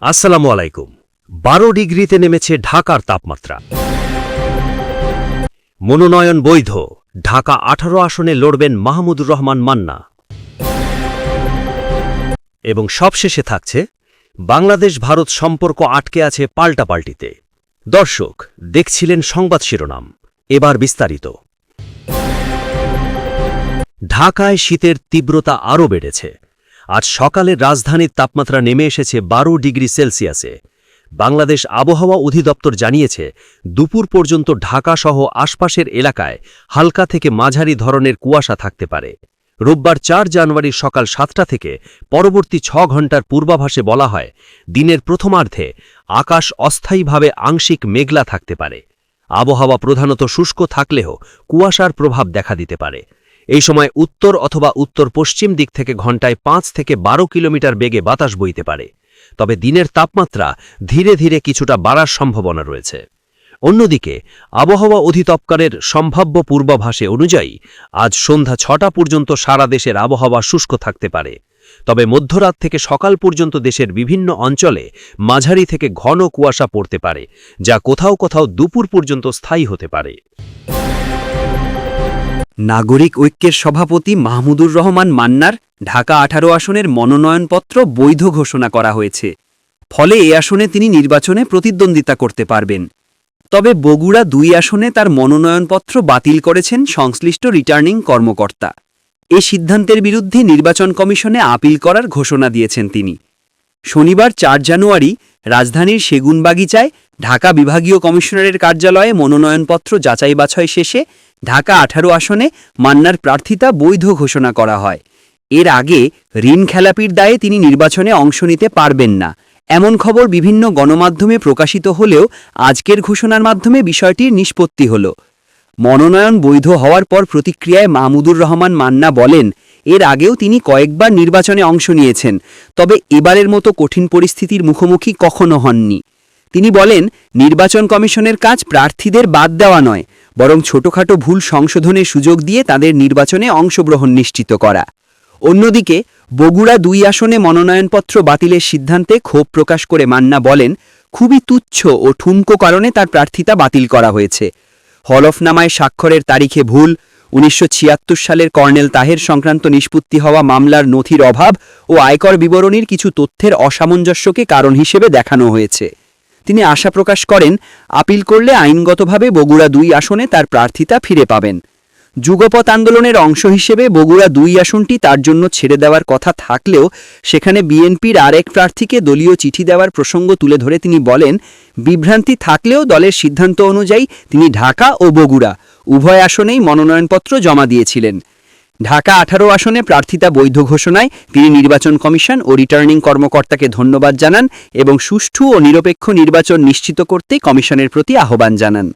আসসালামু আলাইকুম। 12 ডিগ্রিতে নেমেছে ঢাকার তাপমাত্রা। মনোনয়ন বৈধ। ঢাকা 18 আসনে লড়বেন মাহমুদুর রহমান মান্না। এবং সবশেষে থাকছে বাংলাদেশ ভারত সম্পর্ক আটকে আছে পাল্টাপাল্টিতে। দর্শক দেখছিলেন সংবাদ শিরোনাম, এবার বিস্তারিত। ঢাকায় শীতের তীব্রতা আরও বেড়েছে। আজ সকালে রাজধানীর তাপমাত্রা নেমে এসেছে 12 ডিগ্রি সেলসিয়াসে। বাংলাদেশ আবহাওয়া অধিদপ্তর জানিয়েছে, দুপুর পর্যন্ত ঢাকাসহ আশপাশের এলাকায় হালকা থেকে মাঝারি ধরনের কুয়াশা থাকতে পারে। রোববার 4 জানুয়ারি সকাল 7টা থেকে পরবর্তী 6 ঘণ্টার পূর্বাভাসে বলা হয়, দিনের প্রথমার্ধে আকাশ অস্থায়ীভাবে আংশিক মেঘলা থাকতে পারে। আবহাওয়া প্রধানত শুষ্ক থাকলেও কুয়াশার প্রভাব দেখা দিতে পারে। এই সময় উত্তর অথবা উত্তর পশ্চিম দিক থেকে ঘণ্টায় 5 থেকে 12 কিলোমিটার বেগে বাতাস বইতে পারে। তবে দিনের তাপমাত্রা ধীরে ধীরে কিছুটা বাড়ার সম্ভাবনা রয়েছে। অন্যদিকে আবহাওয়া অধিদপ্তরের সম্ভাব্য পূর্বাভাসে অনুযায়ী আজ সন্ধ্যা 6টা পর্যন্ত সারা দেশের আবহাওয়া শুষ্ক থাকতে পারে। তবে মধ্যরাত থেকে সকাল পর্যন্ত দেশের বিভিন্ন অঞ্চলে মাঝারি থেকে ঘন কুয়াশা পড়তে পারে, যা কোথাও কোথাও দুপুর পর্যন্ত স্থায়ী হতে পারে। নাগরিক ঐক্যের সভাপতি মাহমুদুর রহমান মান্নার ঢাকা 18 আসনের মনোনয়নপত্র বৈধ ঘোষণা করা হয়েছে। ফলে এ আসনে তিনি নির্বাচনে প্রতিদ্বন্দ্বিতা করতে পারবেন। তবে বগুড়া 2 আসনে তার মনোনয়নপত্র বাতিল করেছেন সংশ্লিষ্ট রিটার্নিং কর্মকর্তা। এ সিদ্ধান্তের বিরুদ্ধে নির্বাচন কমিশনে আপিল করার ঘোষণা দিয়েছেন তিনি। শনিবার 4 জানুয়ারি রাজধানীর সেগুনবাগিচায় ঢাকা বিভাগীয় কমিশনারের কার্যালয়ে মনোনয়নপত্র যাচাই বাছাই শেষে ঢাকা 18 আসনে মান্নার প্রার্থিতা বৈধ ঘোষণা করা হয়। এর আগে ঋণ খেলাপির দায়ে তিনি নির্বাচনে অংশ নিতে পারবেন না, এমন খবর বিভিন্ন গণমাধ্যমে প্রকাশিত হলেও আজকের ঘোষণার মাধ্যমে বিষয়টির নিষ্পত্তি হল। মনোনয়ন বৈধ হওয়ার পর প্রতিক্রিয়ায় মাহমুদুর রহমান মান্না বলেন, এর আগেও তিনি কয়েকবার নির্বাচনে অংশ নিয়েছেন, তবে এবারের মতো কঠিন পরিস্থিতির মুখোমুখি কখনো হননি। তিনি বলেন, নির্বাচন কমিশনের কাজ প্রার্থীদের বাদ দেওয়া নয়, বরং ছোটখাটো ভুল সংশোধনের সুযোগ দিয়ে তাদের নির্বাচনে অংশগ্রহণ নিশ্চিত করা। অন্যদিকে বগুড়া 2 আসনে মনোনয়নপত্র বাতিলের সিদ্ধান্তে ক্ষোভ প্রকাশ করে মান্না বলেন, খুবই তুচ্ছ ও ঠুনকো কারণে তার প্রার্থিতা বাতিল করা হয়েছে। হলফনামায় স্বাক্ষরের তারিখে ভুল, 1976 সালের কর্নেল তাহের সংক্রান্ত নিষ্পত্তি হওয়া মামলার নথির অভাব ও আয়কর বিবরণীর কিছু তথ্যের অসামঞ্জস্যকে কারণ হিসেবে দেখানো হয়েছে। তিনি আশা প্রকাশ করেন, আপিল করলে আইনগতভাবে বগুড়া 2 আসনে তার প্রার্থিতা ফিরে পাবেন। যুগপৎ আন্দোলনের অংশ হিসেবে বগুড়া 2 আসনটি তার জন্য ছেড়ে দেওয়ার কথা থাকলেও সেখানে বিএনপির আরেক প্রার্থীকে দলীয় চিঠি দেওয়ার প্রসঙ্গ তুলে ধরে তিনি বলেন, বিভ্রান্তি থাকলেও দলের সিদ্ধান্ত অনুযায়ী তিনি ঢাকা ও বগুড়া উভয় আসনেই মনোনয়নপত্র জমা দিয়েছিলেন। ঢাকা 18 আসনে প্রার্থিতা বৈধ ঘোষণায় তিনি নির্বাচন কমিশন ও রিটার্নিং কর্মকর্তাকে ধন্যবাদ জানান এবং সুষ্ঠু ও নিরপেক্ষ নির্বাচন নিশ্চিত করতে কমিশনের প্রতি আহ্বান জানান।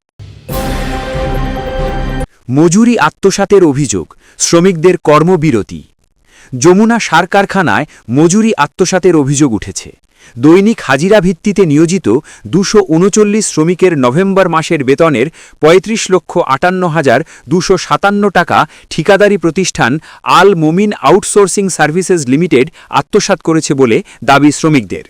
মজুরি আত্মসাতের অভিযোগ, শ্রমিকদের কর্মবিরতি। যমুনা সার কারখানায় মজুরি আত্মসাতের অভিযোগ উঠেছে। দৈনিক হাজিরা ভিত্তিতে নিয়োজিত 239 শ্রমিকের নভেম্বর মাসের বেতনের 35,58,257 টাকা ঠিকাদারি প্রতিষ্ঠান আল মোমিন আউটসোর্সিং সার্ভিসেস লিমিটেড আত্মসাৎ করেছে বলে দাবি শ্রমিকদের।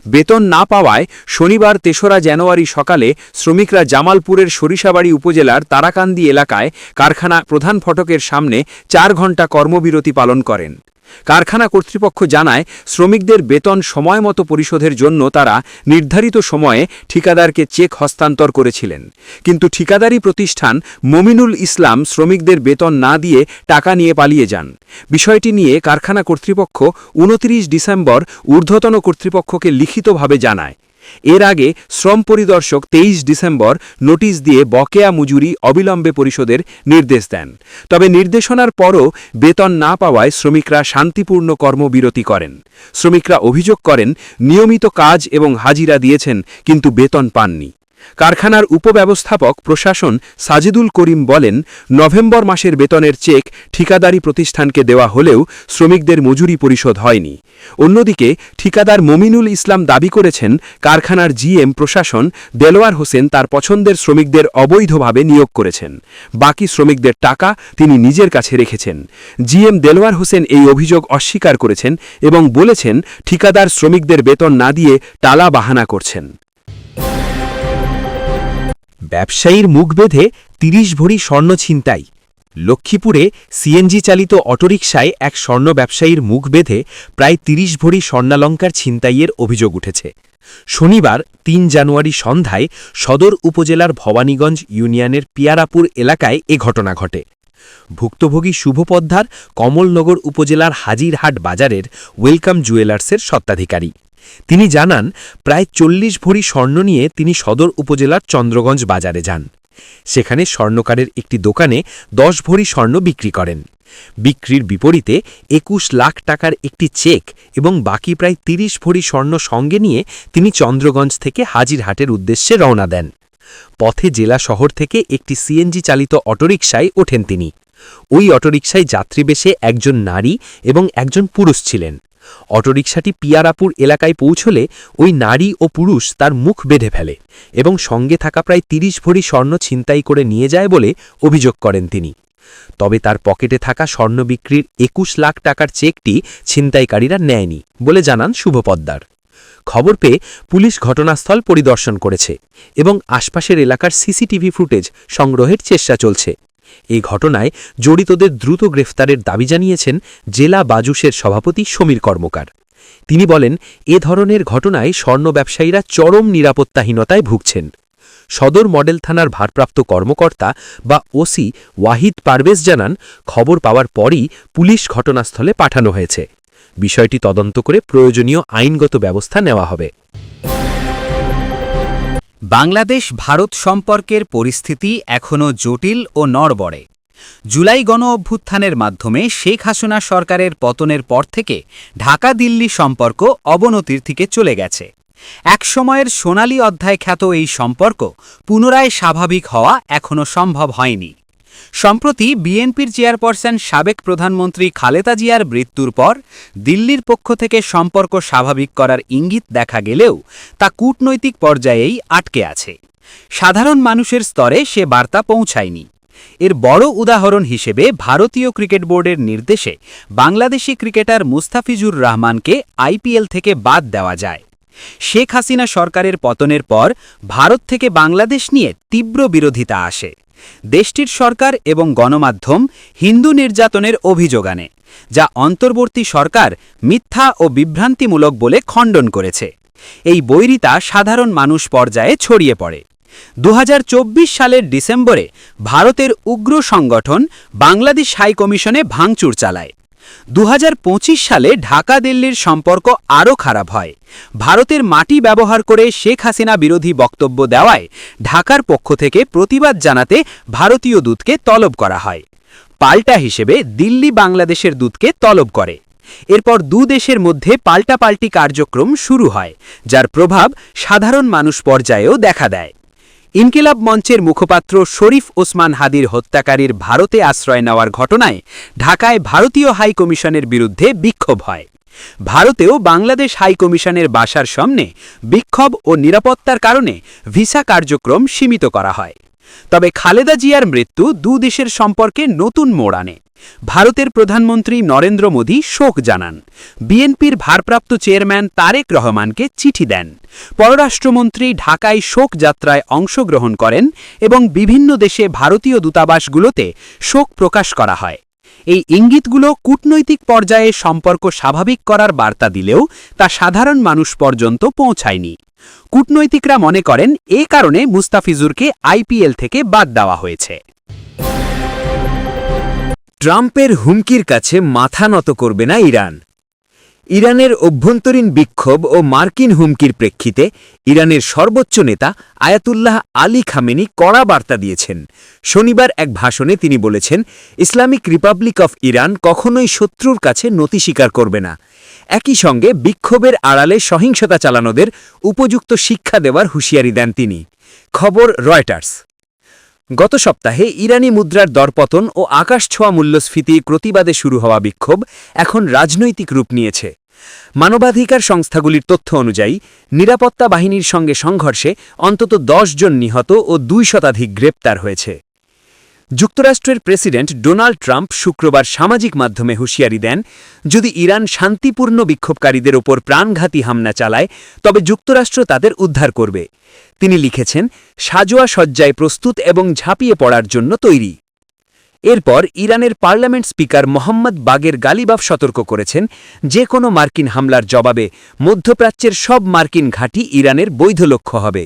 বেতন না পাওয়ায় শনিবার 3রা জানুয়ারি সকালে শ্রমিকরা জামালপুরের সরিষাবাড়ি উপজেলার তারাকান্দি এলাকায় কারখানা প্রধান ফটকের সামনে 4 ঘণ্টা কর্মবিরতি পালন করেন। কারখানা কর্তৃপক্ষ জানায়, শ্রমিকদের বেতন সময়মতো পরিশোধের জন্য তারা নির্ধারিত সময়ে ঠিকাদারকে চেক হস্তান্তর করেছিলেন, কিন্তু ঠিকাদারি প্রতিষ্ঠান মমিনুল ইসলাম শ্রমিকদের বেতন না দিয়ে টাকা নিয়ে পালিয়ে যান। বিষয়টি নিয়ে কারখানা কর্তৃপক্ষ 29 ডিসেম্বর ঊর্ধ্বতন কর্তৃপক্ষকে লিখিতভাবে জানায়। এর আগে শ্রম পরিদর্শক 23 ডিসেম্বর নোটিশ দিয়ে বকেয়া মজুরি অবিলম্বে পরিশোধের নির্দেশ দেন। তবে নির্দেশনার পরও বেতন না পাওয়ায় শ্রমিকরা শান্তিপূর্ণ কর্মবিরতি করেন। শ্রমিকরা অভিযোগ করেন, নিয়মিত কাজ এবং হাজিরা দিয়েছেন কিন্তু বেতন পাননি। কারখানার উপব্যবস্থাপক প্রশাসন সাজিদুল করিম বলেন, নভেম্বর মাসের বেতনের চেক ঠিকাদারি প্রতিষ্ঠানকে দেওয়া হলেও শ্রমিকদের মজুরি পরিশোধ হয়নি। অন্যদিকে ঠিকাদার মমিনুল ইসলাম দাবি করেছেন, কারখানার জিএম প্রশাসন দেলোয়ার হোসেন তার পছন্দের শ্রমিকদের অবৈধভাবে নিয়োগ করেছেন। বাকি শ্রমিকদের টাকা তিনি নিজের কাছে রেখেছেন। জিএম দেলোয়ার হোসেন এই অভিযোগ অস্বীকার করেছেন এবং বলেছেন, ঠিকাদার শ্রমিকদের বেতন না দিয়ে টালা বাহানা করছেন। ব্যবসায়ীর মুখ বেঁধে ৩০ ভরি স্বর্ণ ছিনতাই। লক্ষ্মীপুরে সিএনজি চালিত অটোরিকশায় এক স্বর্ণ ব্যবসায়ীর মুখ বেঁধে প্রায় ৩০ ভরি স্বর্ণালঙ্কার ছিনতাইয়ের অভিযোগ উঠেছে। শনিবার ৩ জানুয়ারি সন্ধ্যায় সদর উপজেলার ভবানীগঞ্জ ইউনিয়নের পিয়ারাপুর এলাকায় এ ঘটনা ঘটে। ভুক্তভোগী শুভ পদ্মার কমলনগর উপজেলার হাজিরহাট বাজারের ওয়েলকাম জুয়েলার্সের স্বত্বাধিকারী। তিনি জানান, প্রায় ৪০ ভরি স্বর্ণ নিয়ে তিনি সদর উপজেলার চন্দ্রগঞ্জ বাজারে যান। সেখানে স্বর্ণকারের একটি দোকানে ১০ ভরি স্বর্ণ বিক্রি করেন। বিক্রির বিপরীতে ২১ লাখ টাকার একটি চেক এবং বাকি প্রায় ৩০ ভরি স্বর্ণ সঙ্গে নিয়ে তিনি চন্দ্রগঞ্জ থেকে হাজিরহাটের উদ্দেশ্যে রওনা দেন। পথে জেলা শহর থেকে একটি সিএনজি চালিত অটোরিকশায় ওঠেন তিনি। ওই অটোরিকশায় যাত্রী বেশে একজন নারী এবং একজন পুরুষ ছিলেন। অটোরিকশাটি পিয়ারাপুর এলাকায় পৌঁছলে ওই নারী ও পুরুষ তার মুখ বেঁধে ফেলে এবং সঙ্গে থাকা প্রায় ৩০ ভরি স্বর্ণ ছিনতাই করে নিয়ে যায় বলে অভিযোগ করেন তিনি। তবে তার পকেটে থাকা স্বর্ণ বিক্রির ২১ লাখ টাকার চেকটি ছিনতাইকারীরা নেয়নি বলে জানান শুভ পদ্মার। খবর পেয়ে পুলিশ ঘটনাস্থল পরিদর্শন করেছে এবং আশপাশের এলাকার সিসিটিভি ফুটেজ সংগ্রহের চেষ্টা চলছে। এই ঘটনায় জড়িতদের দ্রুত গ্রেফতারের দাবি জানিয়েছেন জেলা বাজুসের সভাপতি সমীর কর্মকার। তিনি বলেন, এ ধরনের ঘটনায় স্বর্ণ ব্যবসায়ীরা চরম নিরাপত্তাহীনতায় ভুগছেন। সদর মডেল থানার ভারপ্রাপ্ত কর্মকর্তা বা ওসি ওয়াহিদ পারভেজ জানান, খবর পাওয়ার পরই পুলিশ ঘটনাস্থলে পাঠানো হয়েছে। বিষয়টি তদন্ত করে প্রয়োজনীয় আইনগত ব্যবস্থা নেওয়া হবে। বাংলাদেশ ভারত সম্পর্কের পরিস্থিতি এখনও জটিল ও নড়বড়ে। জুলাই গণ অভ্যুত্থানের মাধ্যমে শেখ হাসিনা সরকারের পতনের পর থেকে ঢাকা দিল্লি সম্পর্ক অবনতির দিকে চলে গেছে। একসময়ের সোনালী অধ্যায় খ্যাত এই সম্পর্ক পুনরায় স্বাভাবিক হওয়া এখনও সম্ভব হয়নি। সম্প্রতি বিএনপির চেয়ারপারসন সাবেক প্রধানমন্ত্রী খালেদা জিয়ার মৃত্যুর পর দিল্লির পক্ষ থেকে সম্পর্ক স্বাভাবিক করার ইঙ্গিত দেখা গেলেও তা কূটনৈতিক পর্যায়েই আটকে আছে। সাধারণ মানুষের স্তরে সে বার্তা পৌঁছায়নি। এর বড় উদাহরণ হিসেবে ভারতীয় ক্রিকেট বোর্ডের নির্দেশে বাংলাদেশি ক্রিকেটার মুস্তাফিজুর রহমানকে আইপিএল থেকে বাদ দেওয়া যায়। শেখ হাসিনা সরকারের পতনের পর ভারত থেকে বাংলাদেশ নিয়ে তীব্র বিরোধিতা আসে। দেশটির সরকার এবং গণমাধ্যম হিন্দু নির্যাতনের অভিযোগ আনে, যা অন্তর্বর্তী সরকার মিথ্যা ও বিভ্রান্তিমূলক বলে খণ্ডন করেছে। এই বৈরিতা সাধারণ মানুষ পর্যায়ে ছড়িয়ে পড়ে। ২০২৪ সালের ডিসেম্বরে ভারতের উগ্র সংগঠন বাংলাদেশ হাই কমিশনে ভাঙচুর চালায়। ২০২৫ সালে ঢাকা দিল্লির সম্পর্ক আরও খারাপ হয়। ভারতের মাটি ব্যবহার করে শেখ হাসিনা বিরোধী বক্তব্য দেওয়ায় ঢাকার পক্ষ থেকে প্রতিবাদ জানাতে ভারতীয় দূতকে তলব করা হয়। পাল্টা হিসেবে দিল্লি বাংলাদেশের দূতকে তলব করে। এরপর দেশের মধ্যে পাল্টাপাল্টি কার্যক্রম শুরু হয়, যার প্রভাব সাধারণ মানুষ পর্যায়েও দেখা দেয়। ইনকিলাব মঞ্চের মুখপাত্র শরীফ ওসমান হাদির হত্যাকারীর ভারতে আশ্রয় নেওয়ার ঘটনায় ঢাকায় ভারতীয় হাই কমিশনের বিরুদ্ধে বিক্ষোভ হয়। ভারতেও বাংলাদেশ হাই কমিশনের বাসার সামনে বিক্ষোভ ও নিরাপত্তার কারণে ভিসা কার্যক্রম সীমিত করা হয়। তবে খালেদা জিয়ার মৃত্যু দেশের সম্পর্কে নতুন মোড় আনে। ভারতের প্রধানমন্ত্রী নরেন্দ্র মোদী শোক জানান। বিএনপির ভারপ্রাপ্ত চেয়ারম্যান তারেক রহমানকে চিঠি দেন। পররাষ্ট্রমন্ত্রী ঢাকায় শোক যাত্রায় অংশগ্রহণ করেন এবং বিভিন্ন দেশে ভারতীয় দূতাবাসগুলোতে শোক প্রকাশ করা হয়। এই ইঙ্গিতগুলো কূটনৈতিক পর্যায়ে সম্পর্ক স্বাভাবিক করার বার্তা দিলেও তা সাধারণ মানুষ পর্যন্ত পৌঁছায়নি। কূটনৈতিকরা মনে করেন এ কারণে মুস্তাফিজুরকে আইপিএল থেকে বাদ দেওয়া হয়েছে। ট্রাম্পের হুমকির কাছে মাথা নত করবে না ইরান। ইরানের অভ্যন্তরীণ বিক্ষোভ ও মার্কিন হুমকির প্রেক্ষিতে ইরানের সর্বোচ্চ নেতা আয়াতুল্লাহ আলী খামেনি কড়া বার্তা দিয়েছেন। শনিবার এক ভাষণে তিনি বলেছেন, ইসলামিক রিপাবলিক অফ ইরান কখনোই শত্রুর কাছে নতি স্বীকার করবে না। একই সঙ্গে বিক্ষোভের আড়ালে সহিংসতা চালানোদের উপযুক্ত শিক্ষা দেওয়ার হুঁশিয়ারি দেন তিনি। খবর রয়টার্স। গত সপ্তাহে ইরানি মুদ্রার দরপতন ও আকাশছোঁয়া মূল্যস্ফীতির প্রতিবাদে শুরু হওয়া বিক্ষোভ এখন রাজনৈতিক রূপ নিয়েছে। মানবাধিকার সংস্থাগুলির তথ্য অনুযায়ী নিরাপত্তা বাহিনীর সঙ্গে সংঘর্ষে অন্তত 10 জন নিহত ও 2 শতাধিক গ্রেপ্তার হয়েছে। যুক্তরাষ্ট্রের প্রেসিডেন্ট ডোনাল্ড ট্রাম্প শুক্রবার সামাজিক মাধ্যমে হুঁশিয়ারি দেন, যদি ইরান শান্তিপূর্ণ বিক্ষোভকারীদের ওপর প্রাণঘাতী হামলা চালায় তবে যুক্তরাষ্ট্র তাদের উদ্ধার করবে। তিনি লিখেছেন, সাজোয়া সজ্জায় প্রস্তুত এবং ঝাঁপিয়ে পড়ার জন্য তৈরি। এরপর ইরানের পার্লামেন্ট স্পিকার মোহাম্মদ বাগের গালিবাফ সতর্ক করেছেন, যে কোনো মার্কিন হামলার জবাবে মধ্যপ্রাচ্যের সব মার্কিন ঘাঁটি ইরানের বৈধ লক্ষ্য হবে।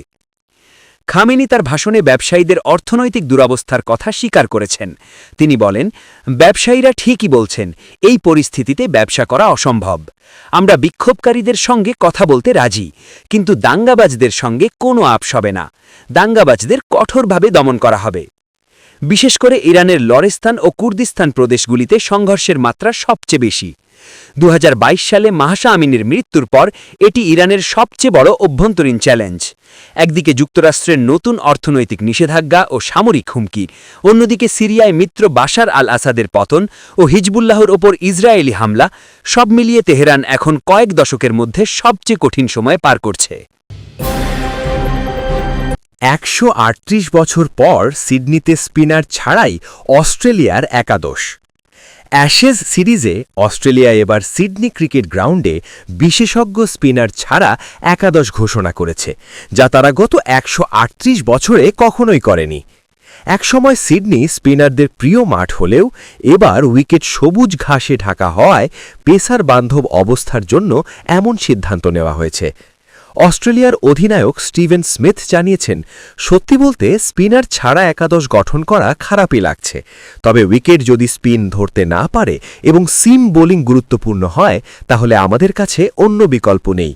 খামেনি তার ভাষণে ব্যবসায়ীদের অর্থনৈতিক দুরবস্থার কথা স্বীকার করেছেন। তিনি বলেন, ব্যবসায়ীরা ঠিকই বলছেন, এই পরিস্থিতিতে ব্যবসা করা অসম্ভব। আমরা বিক্ষোভকারীদের সঙ্গে কথা বলতে রাজি, কিন্তু দাঙ্গাবাজদের সঙ্গে কোনো আপস হবে না। দাঙ্গাবাজদের কঠোরভাবে দমন করা হবে। বিশেষ করে ইরানের লরেস্তান ও কুর্দিস্তান প্রদেশগুলিতে সংঘর্ষের মাত্রা সবচেয়ে বেশি। 2022 সালে মাহসা আমিনের মৃত্যুর পর এটি ইরানের সবচেয়ে বড় অভ্যন্তরীণ চ্যালেঞ্জ। একদিকে যুক্তরাষ্ট্রের নতুন অর্থনৈতিক নিষেধাজ্ঞা ও সামরিক হুমকি, অন্যদিকে সিরিয়ায় মিত্র বাশার আল আসাদের পতন ও হিজবুল্লাহর ওপর ইসরায়েলি হামলা, সব মিলিয়ে তেহরান এখন কয়েক দশকের মধ্যে সবচেয়ে কঠিন সময় পার করছে। 138 বছর পর সিডনিতে স্পিনার ছাড়াই অস্ট্রেলিয়ার একাদশ। অ্যাশেজ সিরিজে অস্ট্রেলিয়া এবার সিডনি ক্রিকেট গ্রাউন্ডে বিশেষজ্ঞ স্পিনার ছাড়া একাদশ ঘোষণা করেছে, যা তারা গত 138 বছরে কখনোই করেনি। একসময় সিডনি স্পিনারদের প্রিয় মাঠ হলেও এবার উইকেট সবুজ ঘাসে ঢাকা হওয়ায় পেসার বান্ধব অবস্থার জন্য এমন সিদ্ধান্ত নেওয়া হয়েছে। অস্ট্রেলিয়ার অধিনায়ক স্টিভেন স্মিথ জানিয়েছেন, সত্যি বলতে স্পিনার ছাড়া একাদশ গঠন করা খারাপই লাগছে, তবে উইকেট যদি স্পিন ধরতে না পারে এবং সিম বোলিং গুরুত্বপূর্ণ হয় তাহলে আমাদের কাছে অন্য বিকল্প নেই।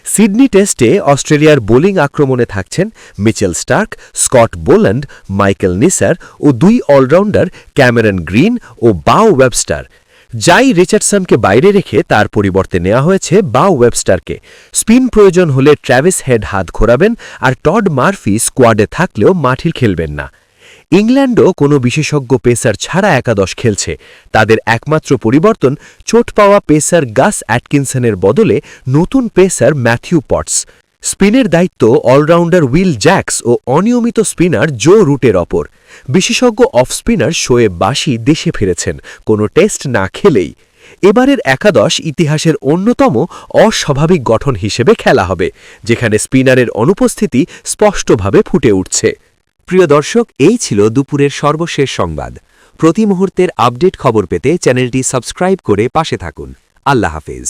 সিডনি টেস্টে অস্ট্রেলিয়ার বোলিং আক্রমণে থাকছেন Mitchell Starc, Scott Boland, Michael Neser ও 2 অলরাউন্ডার ক্যামেরন গ্রিন ও বাও ওয়েবস্টার। জাই রিচার্ডসনকে বাইরে রেখে তার পরিবর্তে নেওয়া হয়েছে বাও ওয়েবস্টারকে। স্পিন প্রয়োজন হলে ট্র্যাভিস হেড হাত ঘোরাবেন, আর টড মার্ফি স্কোয়াডে থাকলেও মাঠে খেলবেন না। ইংল্যান্ডও কোনো বিশেষজ্ঞ পেসার ছাড়া একাদশ খেলছে। তাদের একমাত্র পরিবর্তন চোট পাওয়া পেসার গাস অ্যাটকিনসনের বদলে নতুন পেসার ম্যাথিউ পটস। স্পিনের দায়িত্ব অলরাউন্ডার উইল জ্যাক্স ও অনিয়মিত স্পিনার জো রুটের ওপর। বিশেষজ্ঞ অফ স্পিনার শোয়েব বাশি দেশে ফিরেছেন কোনো টেস্ট না খেলেই। এবারের একাদশ ইতিহাসের অন্যতম অস্বাভাবিক গঠন হিসেবে খেলা হবে, যেখানে স্পিনারের অনুপস্থিতি স্পষ্টভাবে ফুটে উঠছে। প্রিয় দর্শক, এই ছিল দুপুরের সর্বশেষ সংবাদ। প্রতি মুহূর্তের আপডেট খবর পেতে চ্যানেলটি সাবস্ক্রাইব করে পাশে থাকুন। আল্লাহ হাফেজ।